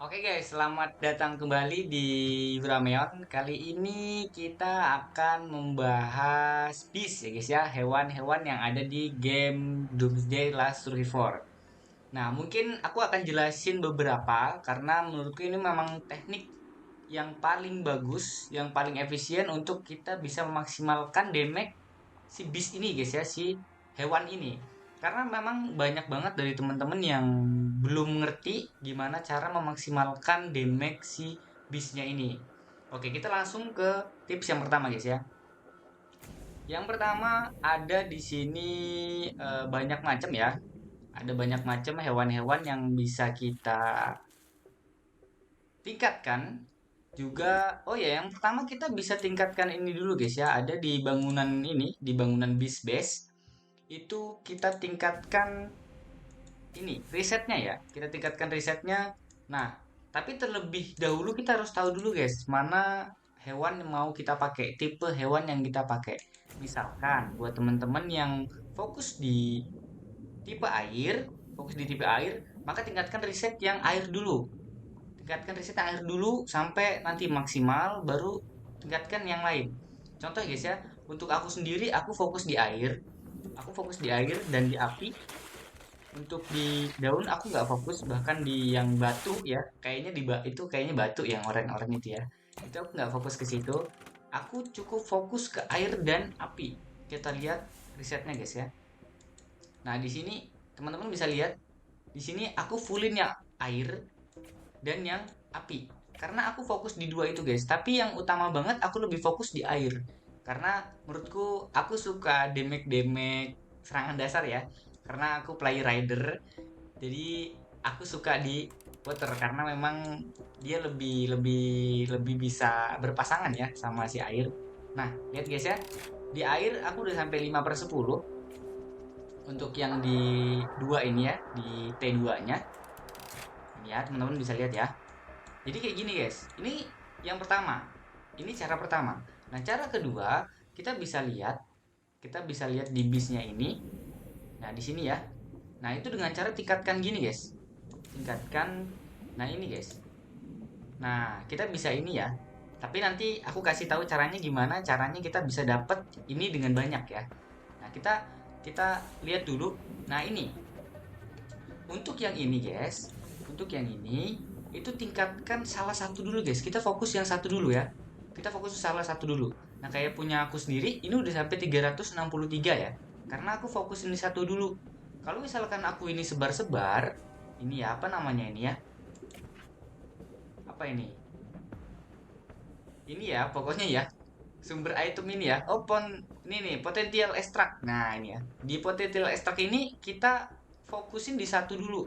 Oke guys, selamat datang kembali di Yurameon. Kali ini kita akan membahas beast ya guys ya, hewan-hewan yang ada di game Doomsday Last Survivor. Nah, mungkin aku akan jelasin beberapa karena menurutku ini memang teknik yang paling bagus, yang paling efisien untuk kita bisa memaksimalkan damage si beast ini guys ya, si hewan ini. Karena memang banyak banget dari teman-teman yang belum ngerti gimana cara memaksimalkan damage si beastnya ini. Oke, kita langsung ke tips yang pertama guys ya. Yang pertama ada di sini banyak macam ya. Ada banyak macam hewan-hewan yang bisa kita tingkatkan juga. Oh ya, yang pertama kita bisa tingkatkan ini dulu guys ya. Ada di bangunan ini, di bangunan beast base itu kita tingkatkan ini risetnya ya, kita tingkatkan risetnya. Nah, tapi terlebih dahulu kita harus tahu dulu guys, mana hewan yang mau kita pakai, tipe hewan yang kita pakai. Misalkan buat teman-teman yang fokus di tipe air, maka tingkatkan riset yang air dulu. Tingkatkan riset yang air dulu sampai nanti maksimal, baru tingkatkan yang lain. Contoh guys ya, untuk aku sendiri aku fokus di air, dan di api. Untuk di daun aku nggak fokus, bahkan di yang batu ya, kayaknya itu kayaknya batu yang orang-orang itu ya. Itu aku nggak fokus ke situ. Aku cukup fokus ke air dan api. Kita lihat risetnya guys ya. Nah, di sini teman-teman bisa lihat di sini aku fullin yang air dan yang api. Karena aku fokus di dua itu guys. Tapi yang utama banget aku lebih fokus di air. Karena menurutku aku suka damage-damage serangan dasar ya. Karena aku play rider, jadi aku suka di water karena memang dia lebih lebih lebih bisa berpasangan ya sama si air. Nah, lihat guys ya. Di air aku udah sampai 5/10 untuk yang di dua ini ya, di T2-nya. Ini ya, teman-teman bisa lihat ya. Jadi kayak gini guys. Ini yang pertama. Ini cara pertama. Nah, cara kedua, kita bisa lihat di bisnya ini. Nah, di sini ya. Nah, itu dengan cara tingkatkan gini guys. Tingkatkan. Nah, ini guys. Nah, kita bisa ini ya. Tapi nanti aku kasih tahu caranya gimana caranya kita bisa dapat ini dengan banyak ya. Nah, kita kita lihat dulu. Nah, ini. Untuk yang ini, guys. Untuk yang ini itu tingkatkan salah satu dulu, guys. Kita fokus yang satu dulu ya. Kita fokus salah satu dulu. Nah, kayak punya aku sendiri ini udah sampai 363 ya. Karena aku fokus ini satu dulu. Kalau misalkan aku ini sebar-sebar, ini ya apa namanya ini ya? Apa ini? Ini ya, pokoknya ya, sumber item ini ya. Ini nih, potential extract. Nah, ini ya. Di potential extract ini kita fokusin di satu dulu.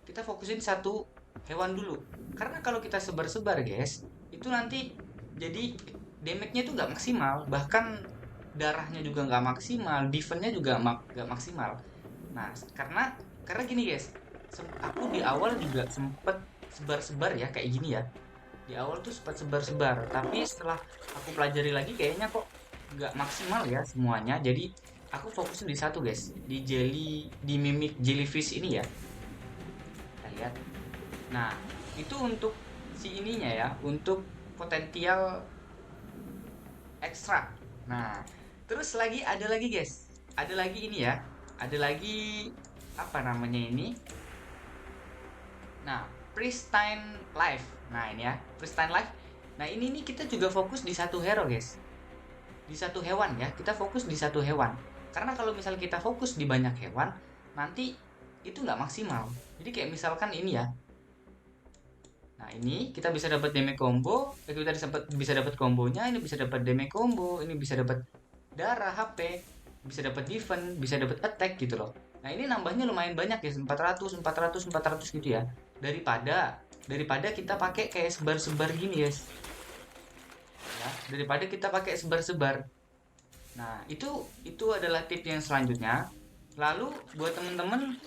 Kita fokusin satu hewan dulu. Karena kalau kita sebar-sebar, guys, itu nanti jadi damage-nya itu nggak maksimal. Bahkan darahnya juga nggak maksimal, defense-nya juga nggak maksimal. Nah, karena gini, guys. Aku di awal juga sempet sebar-sebar ya, kayak gini ya. Di awal tuh sempat sebar-sebar, tapi setelah aku pelajari lagi kayaknya kok nggak maksimal ya semuanya. Jadi aku fokusin di satu guys, di mimik jellyfish ini ya. Kita lihat. Nah, itu untuk si ininya ya, untuk potensial ekstrak. Nah, terus ada lagi guys, ada lagi ini ya, ada lagi apa namanya ini? Nah, pristine life. Nah, ini ya, pristine life. Nah, ini nih kita juga fokus di satu hero, guys. Di satu hewan ya, kita fokus di satu hewan. Karena kalau misal kita fokus di banyak hewan, nanti itu nggak maksimal. Jadi kayak misalkan ini ya. Nah, ini kita bisa dapat damage combo, kita bisa dapat kombonya, ini bisa dapat damage combo, ini bisa dapat darah, HP, bisa dapat defense, bisa dapat attack gitu loh. Nah, ini nambahnya lumayan banyak ya, 400, 400, 400 gitu ya. Daripada kita pakai kayak sebar-sebar gini, guys. Ya, daripada kita pakai sebar-sebar. Nah, itu adalah tips yang selanjutnya. Lalu buat temen-temen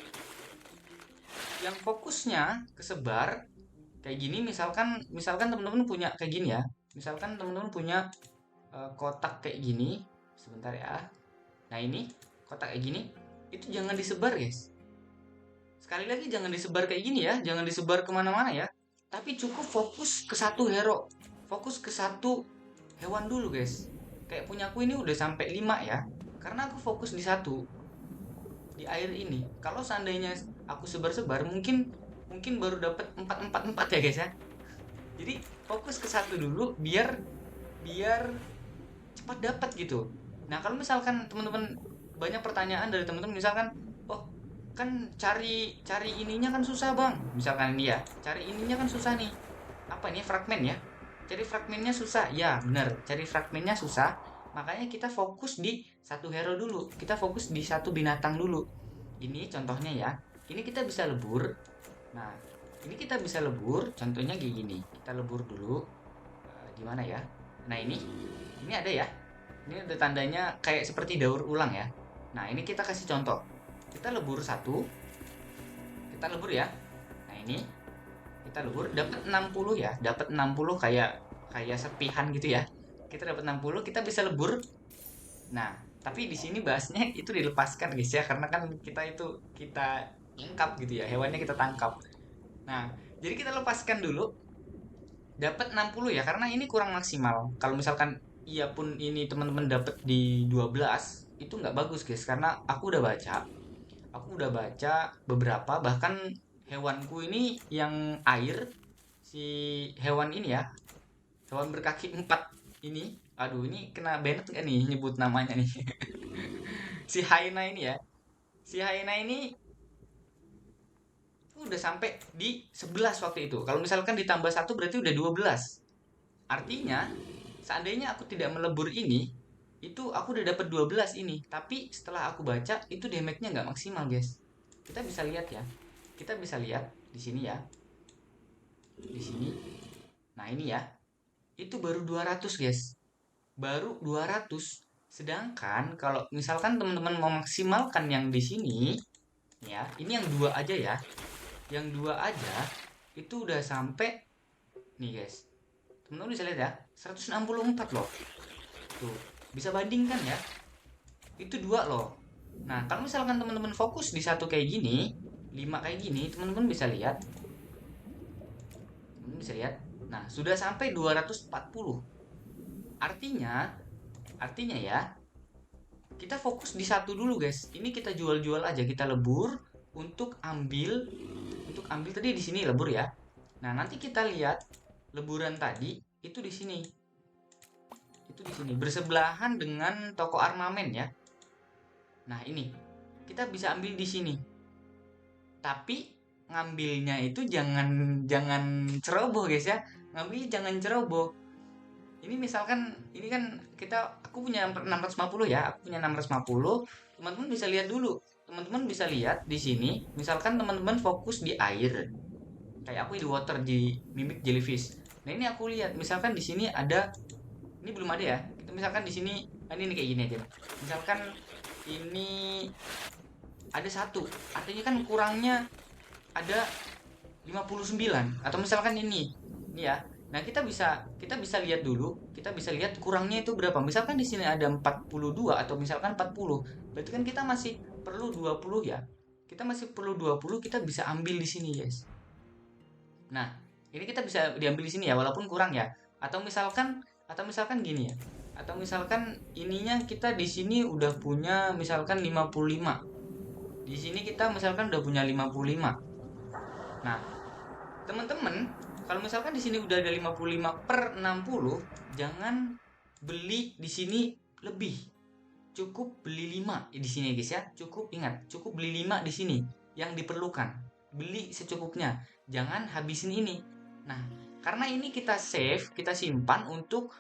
yang fokusnya kesebar kayak gini, misalkan temen-temen punya kayak gini ya. Misalkan temen-temen punya kotak kayak gini. Sebentar ya. Nah, ini kotak kayak gini, itu jangan disebar, guys. Sekali lagi jangan disebar kayak gini ya, jangan disebar kemana-mana ya. Tapi cukup fokus ke satu hero, fokus ke satu hewan dulu guys. Kayak punyaku ini udah sampai 5 ya, karena aku fokus di satu, di air ini. Kalau seandainya aku sebar-sebar, mungkin mungkin baru dapat 4 4 4 ya guys ya. Jadi fokus ke satu dulu, biar biar cepat dapat gitu. Nah, kalau misalkan teman-teman banyak pertanyaan dari teman-teman, misalkan, oh kan cari cari ininya kan susah bang, misalkan ini ya, cari ininya kan susah nih, apa ini fragmen ya, cari fragmennya susah ya, benar, cari fragmennya susah. Makanya kita fokus di satu hero dulu, kita fokus di satu binatang dulu. Ini contohnya ya, ini kita bisa lebur. Nah, ini kita bisa lebur, contohnya kayak gini, kita lebur dulu. Gimana ya, nah ini ada ya, ini ada tandanya kayak seperti daur ulang ya. Nah, ini kita kasih contoh, kita lebur satu, kita lebur ya. Nah, ini kita lebur dapat 60 ya, dapat 60 kayak kayak serpihan gitu ya. Kita dapat 60, kita bisa lebur. Nah, tapi di sini bahasnya itu dilepaskan guys ya, karena kan kita tangkap gitu ya, hewannya kita tangkap. Nah, jadi kita lepaskan dulu, dapat 60 ya, karena ini kurang maksimal. Kalau misalkan iya pun ini teman-teman dapat di 12, itu nggak bagus guys, karena aku udah baca beberapa, bahkan hewanku ini yang air, si hewan ini ya, hewan berkaki 4 ini, aduh ini kena banned gak nih nyebut namanya nih. Si hyena ini ya, si hyena ini udah sampai di 11 waktu itu. Kalau misalkan ditambah satu berarti udah 12. Artinya seandainya aku tidak melebur ini, itu aku udah dapat 12 ini. Tapi setelah aku baca, itu damage-nya nggak maksimal guys. Kita bisa lihat ya, kita bisa lihat di sini ya, di sini. Nah ini ya, itu baru 200 guys, baru 200. Sedangkan kalau misalkan teman-teman mau maksimalkan yang di sini ya, ini yang dua aja ya, yang dua aja itu udah sampai nih guys, teman-teman bisa lihat ya, 164 loh. Tuh, bisa bandingkan ya, itu dua loh. Nah, kalau misalkan teman-teman fokus di satu kayak gini, 5 kayak gini, teman-teman bisa lihat, teman-teman bisa lihat. Nah, sudah sampai 240. Artinya, artinya ya, kita fokus di satu dulu guys. Ini kita jual-jual aja, kita lebur untuk ambil tadi di sini lebur ya. Nah, nanti kita lihat leburan tadi itu di sini. Itu di sini bersebelahan dengan toko armamen ya. Nah, ini kita bisa ambil di sini. Tapi ngambilnya itu jangan jangan ceroboh guys ya. Ngambil jangan ceroboh. Ini misalkan ini kan aku punya 650 ya, aku punya 650. Teman-teman bisa lihat dulu. Teman-teman bisa lihat di sini, misalkan teman-teman fokus di air. Kayak aku di water, di mimik jellyfish. Nah, ini aku lihat misalkan di sini ada, ini belum ada ya. Kita misalkan di sini, nah ini kayak gini aja. Misalkan ini ada satu, artinya kan kurangnya ada 59, atau misalkan ini ya. Nah, kita bisa lihat dulu, kita bisa lihat kurangnya itu berapa. Misalkan di sini ada 42 atau misalkan 40. Berarti kan kita masih perlu 20 ya. Kita masih perlu 20, kita bisa ambil di sini, guys. Nah, ini kita bisa diambil di sini ya, walaupun kurang ya. Atau misalkan gini ya. Atau misalkan ininya kita di sini udah punya misalkan 55. Di sini kita misalkan udah punya 55. Nah, teman-teman, kalau misalkan di sini udah ada 55 per 60, jangan beli di sini lebih. Cukup beli 5 di sini guys ya. Cukup ingat, cukup beli 5 di sini yang diperlukan. Beli secukupnya. Jangan habisin ini. Nah, karena ini kita save, kita simpan untuk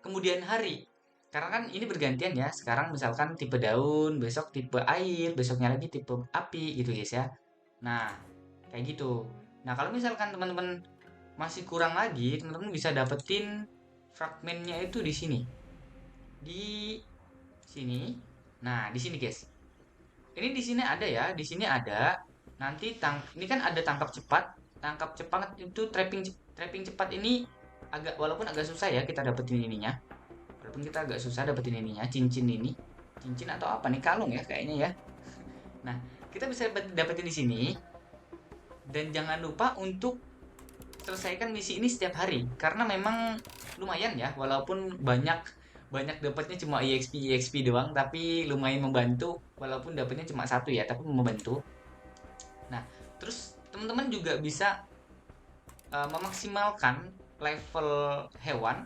kemudian hari. Karena kan ini bergantian ya. Sekarang misalkan tipe daun, besok tipe air, besoknya lagi tipe api gitu guys ya. Nah, kayak gitu. Nah, kalau misalkan teman-teman masih kurang lagi, teman-teman bisa dapetin fragmennya itu di sini. Di sini. Nah, di sini, guys. Ini di sini ada ya, di sini ada. Nanti ini kan ada tangkap cepat. Tangkap cepat itu trapping cepat ini walaupun agak susah ya kita dapetin ininya. Walaupun kita agak susah dapetin ininya, cincin ini. Cincin atau apa nih, kalung ya kayaknya ya. Nah, kita bisa dapetin di sini. Dan jangan lupa untuk selesaikan misi ini setiap hari karena memang lumayan ya, walaupun banyak banyak dapatnya cuma EXP doang, tapi lumayan membantu walaupun dapatnya cuma satu ya, tapi membantu. Nah, terus teman-teman juga bisa memaksimalkan level hewan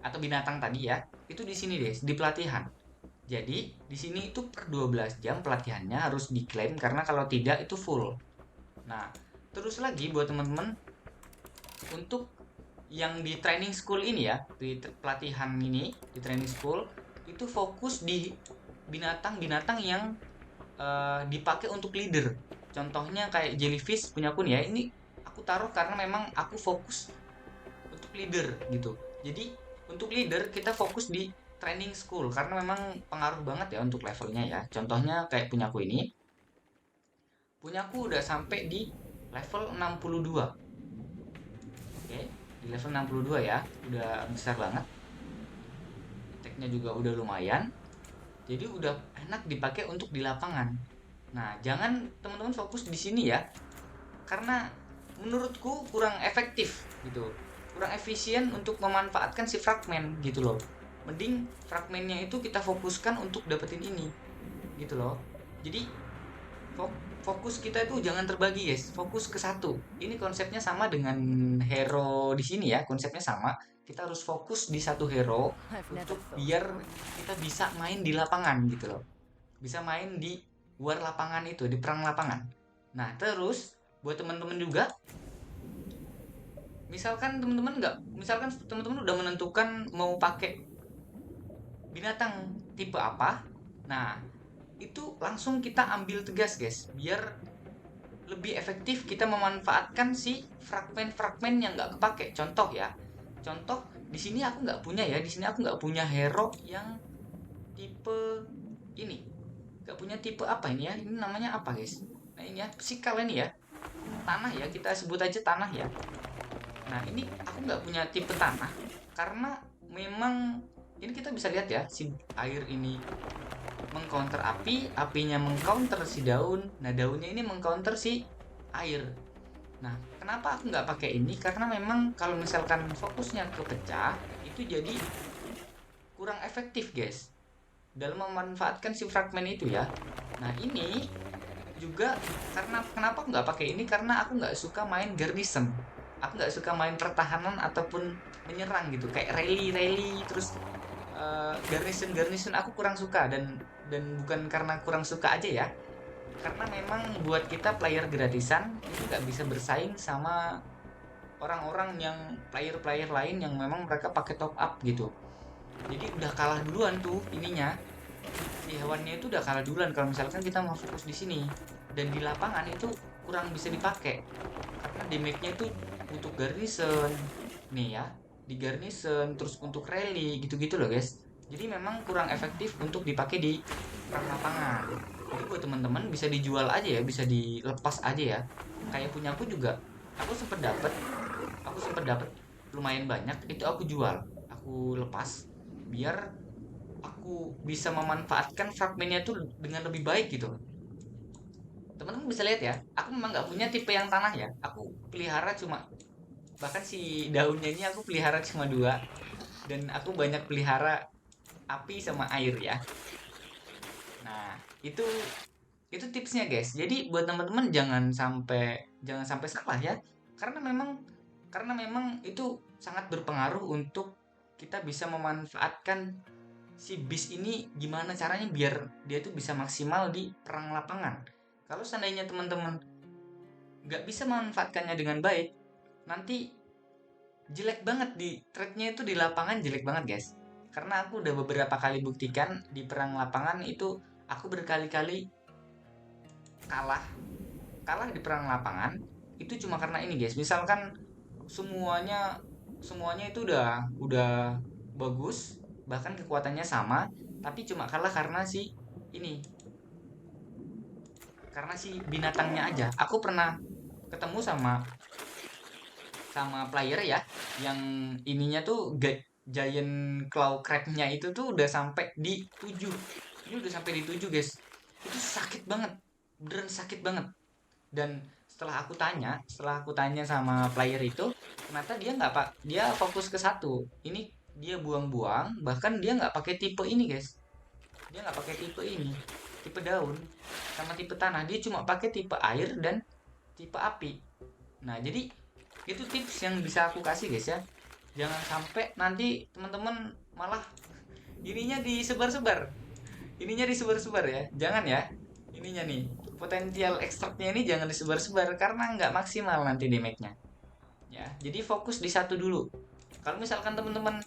atau binatang tadi ya. Itu di sini deh, di pelatihan. Jadi, di sini itu per 12 jam pelatihannya harus diklaim karena kalau tidak itu full. Nah, terus lagi buat teman-teman untuk yang di training school ini ya, di pelatihan ini, di training school itu fokus di binatang-binatang yang dipakai untuk leader. Contohnya kayak jellyfish punya aku nih ya. Ini aku taruh karena memang aku fokus untuk leader gitu. Jadi untuk leader kita fokus di training school karena memang pengaruh banget ya untuk levelnya ya. Contohnya kayak punya aku ini. Punya aku udah sampai di level 62. Oke, di level 62 ya. Udah besar banget. Attack-nya juga udah lumayan. Jadi udah enak dipakai untuk di lapangan. Nah, jangan teman-teman fokus di sini ya, karena menurutku kurang efektif gitu, kurang efisien untuk memanfaatkan si fragmen gitu loh. Mending fragmennya itu kita fokuskan untuk dapetin ini gitu loh. Jadi fokus kita itu jangan terbagi guys, fokus ke satu. Ini konsepnya sama dengan hero di sini ya, konsepnya sama. Kita harus fokus di satu hero untuk biar kita bisa main di lapangan gitu loh, bisa main di luar lapangan itu, di perang lapangan. Nah, terus buat teman-teman juga, misalkan teman-teman udah menentukan mau pakai binatang tipe apa. Nah, itu langsung kita ambil tegas, guys, biar lebih efektif kita memanfaatkan si fragmen-fragmen yang nggak kepake. Contoh ya, contoh di sini aku nggak punya ya, di sini aku nggak punya hero yang tipe ini, nggak punya tipe apa ini ya, ini namanya apa guys? Nah ini ya, psikal ini ya, tanah ya, kita sebut aja tanah ya. Nah ini aku nggak punya tipe tanah karena memang ini kita bisa lihat ya, si air ini mengcounter api, apinya mengcounter si daun, nah daunnya ini mengcounter si air. Nah kenapa aku nggak pakai ini, karena memang kalau misalkan fokusnya ke pecah itu jadi kurang efektif guys dalam memanfaatkan si fragmen itu ya. Nah ini juga karena kenapa aku nggak pakai ini, karena aku nggak suka main garrison, aku nggak suka main pertahanan ataupun menyerang gitu kayak rally terus garrison aku kurang suka, dan bukan karena kurang suka aja ya, karena memang buat kita player gratisan itu nggak bisa bersaing sama orang-orang yang player-player lain yang memang mereka pakai top up gitu. Jadi udah kalah duluan tuh ininya, si hewannya itu udah kalah duluan kalau misalkan kita mau fokus di sini, dan di lapangan itu kurang bisa dipakai karena damage-nya itu untuk garrison nih ya, di garrison terus untuk rally gitu-gitu loh guys. Jadi memang kurang efektif untuk dipakai di perang lapangan. Jadi buat teman-teman bisa dijual aja ya, bisa dilepas aja ya. Kayak punya aku juga, aku sempet dapet lumayan banyak, itu aku jual, aku lepas biar aku bisa memanfaatkan fragmennya tuh dengan lebih baik gitu. Teman-teman bisa lihat ya, aku memang nggak punya tipe yang tanah ya. Aku pelihara cuma, bahkan si daunnya ini aku pelihara cuma dua, dan aku banyak pelihara api sama air ya. Nah, itu tipsnya guys. Jadi buat teman-teman jangan sampai salah ya. Karena memang itu sangat berpengaruh untuk kita bisa memanfaatkan si bis ini gimana caranya biar dia tuh bisa maksimal di perang lapangan. Kalau seandainya teman-teman nggak bisa memanfaatkannya dengan baik, nanti jelek banget di trade-nya, itu di lapangan jelek banget guys. Karena aku udah beberapa kali buktikan di perang lapangan itu aku berkali-kali kalah kalah di perang lapangan itu cuma karena ini guys. Misalkan semuanya semuanya itu udah bagus, bahkan kekuatannya sama, tapi cuma kalah ini karena si binatangnya aja. Aku pernah ketemu sama sama player ya yang ininya tuh giant claw crab-nya itu tuh udah sampai di 7. Ini udah sampai di 7 guys. Itu sakit banget, beneran sakit banget. Dan setelah aku tanya sama player itu, ternyata dia fokus ke satu. Ini dia buang-buang, bahkan dia nggak pakai tipe ini guys. Dia nggak pakai tipe ini, tipe daun sama tipe tanah. Dia cuma pakai tipe air dan tipe api. Nah, jadi itu tips yang bisa aku kasih guys ya. Jangan sampai nanti teman-teman malah ininya disebar-sebar. Ininya disebar-sebar ya. Jangan ya. Ininya nih, potensial ekstraknya ini jangan disebar-sebar karena nggak maksimal nanti damage-nya. Ya, jadi fokus di satu dulu. Kalau misalkan teman-teman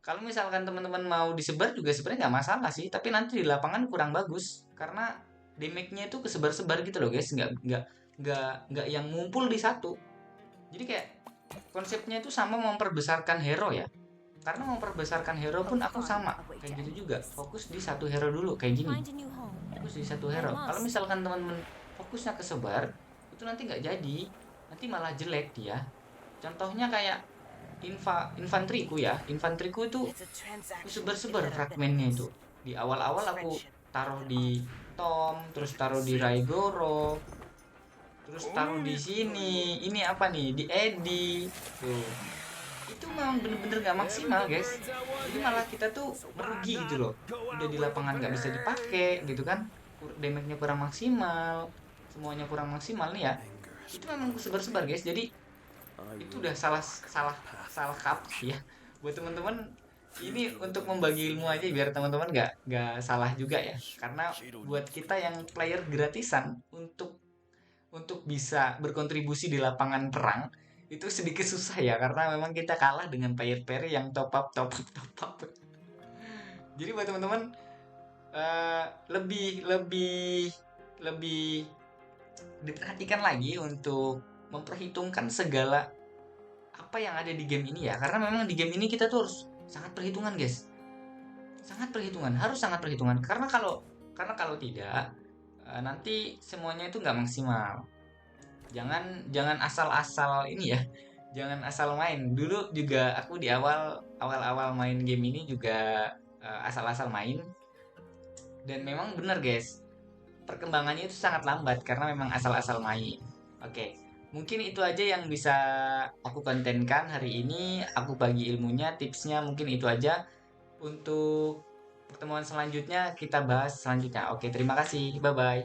kalau misalkan teman-teman mau disebar juga sebenarnya nggak masalah sih, tapi nanti di lapangan kurang bagus karena damage-nya itu kesebar-sebar gitu loh guys, nggak yang ngumpul di satu. Jadi kayak konsepnya itu sama memperbesarkan hero ya. Karena memperbesarkan hero pun aku sama kayak gitu juga. Fokus di satu hero dulu kayak gini. Fokus di satu hero. Kalau misalkan teman-teman fokusnya kesebar, itu nanti nggak jadi, nanti malah jelek dia. Contohnya kayak infanteriku ya. Infanteriku itu sebar-sebar fragmennya itu. Di awal-awal aku taruh di Tom, terus taruh di Raigoro, terus taruh di sini. Ini apa nih? Di Eddie. Tuh. Itu memang bener-bener gak maksimal, guys. Jadi malah kita tuh merugi gitu loh. Udah di lapangan nggak bisa dipakai gitu kan. Damage-nya kurang maksimal. Semuanya kurang maksimal nih ya. Itu memang sebar-sebar, guys. Jadi itu udah salah salah salah kaprah ya buat teman-teman. Ini untuk membagi ilmu aja biar teman-teman nggak salah juga ya, karena buat kita yang player gratisan untuk bisa berkontribusi di lapangan perang itu sedikit susah ya, karena memang kita kalah dengan player-player yang top up. Jadi buat teman-teman, lebih lebih lebih diperhatikan lagi untuk memperhitungkan segala apa yang ada di game ini ya, karena memang di game ini kita tuh harus sangat perhitungan guys, sangat perhitungan, harus sangat perhitungan, karena kalau tidak, nanti semuanya itu nggak maksimal. Jangan jangan asal-asal ini ya, jangan asal main. Dulu juga aku di awal-awal main game ini juga asal-asal main, dan memang benar guys, perkembangannya itu sangat lambat karena memang asal-asal main. Oke, mungkin itu aja yang bisa aku kontenkan hari ini. Aku bagi ilmunya, tipsnya mungkin itu aja. Untuk pertemuan selanjutnya kita bahas selanjutnya. Oke, terima kasih. Bye bye.